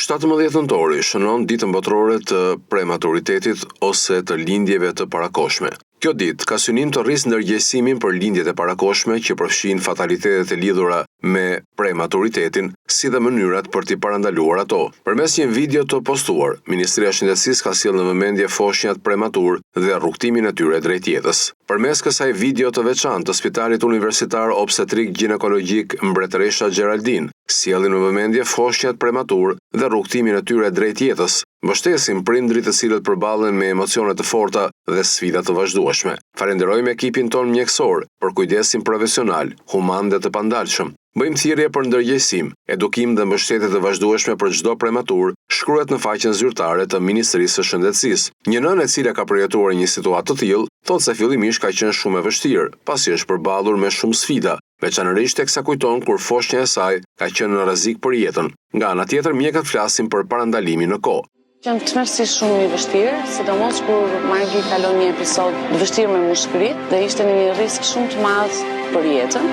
17 nëntori shënon ditën botërore të prematuritetit ose të lindjeve të parakoshme. Kjo ditë ka synim të rrisë ndërgjegjësimin për lindjet e parakoshme që përfshin fatalitetet e lidhura me prematuritetin, si dhe mënyrat për t'i parandaluar ato. Përmes një video të postuar, Ministria e Shëndetësisë ka sjellë në vëmendje foshnjat prematur dhe rrugtimin e tyre drejt jetës. Përmes kësaj video të veçantë të Spitalit Universitar Obstetrik Ginekologjik Mbretëresha Gjeraldin, sjellin në vëmendje foshnjat prematur dhe rrugtimin e tyre drejt jetës, mbështesin prindrit të cilët përballen me emocione të forta dhe sfida të vazhdueshme. Falenderojmë ekipin ton mjekësor për kujdesin profesional, human dhe të pandalshëm. Bëjmë thirrje për ndërgjegjësim, edukim dhe mbështetje të vazhdueshme për çdo prematur, shkruhet në faqen zyrtare të Ministrisë së Shëndetësisë. Një nënë e cila ka përjetuar një situatë të tillë, thotë se fillimisht ka qenë shumë e vështirë, pasi është përballur me shumë sfida, veçanërisht teksa kujton kur foshnja e saj ka qenë në rrezik për jetën. Nga ana tjetër, mjekët flasin për parandalimin në kohë. Qenë tmerrsisht shumë i vështirë, sidomos kur Margi kalon një episod të vështirë me mushkëritë dhe ishte në një risk shumë të madh për jetën.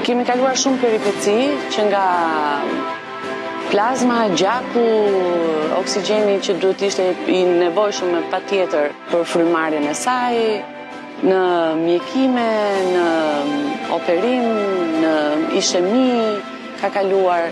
Kemi kaluar shumë peripeci që nga plazma, gjaku, oksigjeni që duhet ishte i nevojshëm patjetër për frymarrjen e saj, në mjekime, në operim, në ishemi, ka kaluar.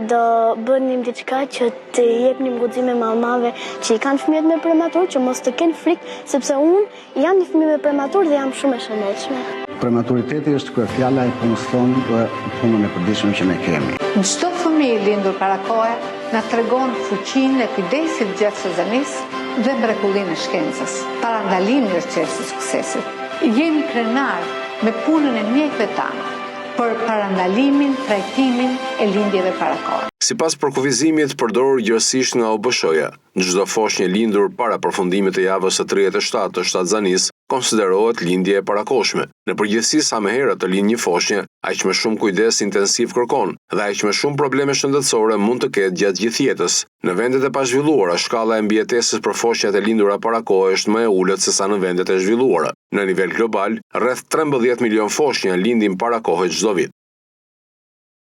Do bënim diçka që të jepnim guxime mamave që i kanë fëmijët me prematur, që mos të kenë frikë, sepse unë jam një fëmijë me prematur dhe jam shumë e shëndetshme. Prematuriteti është kur fjala e punës tonë dhe punën e përditshme që ne kemi. Çdo fëmijë lindur para kohe na tregon fuqinë e kujdesit gjatë sezamisë dhe mrekullinë e shkencës. Parandalimi është çështja e suksesit. Jemi krenar me punën e mjekëve tanë për parandalimin, trajtimin e lindjeve para kohe. Sipas përkufizimit përdorur gjërësisht nga OBSH-ja, çdo foshnjë lindur para përfundimit të javës së 37 të shtatzanisë konsiderohet lindje e parakoshme. Në përgjithësi, sa më herët të lind një foshnjë, aq më shumë kujdes intensiv kërkon dhe aq më shumë probleme shëndetësore mund të ketë gjatë gjithë jetës. Në vendet e pazhvilluara, shkalla e mbijetesës për foshnjat e lindura para kohe është më e ulët sesa në vendet e zhvilluara. Në nivel global, rreth 13 milion foshnja lindin para kohe çdo vit.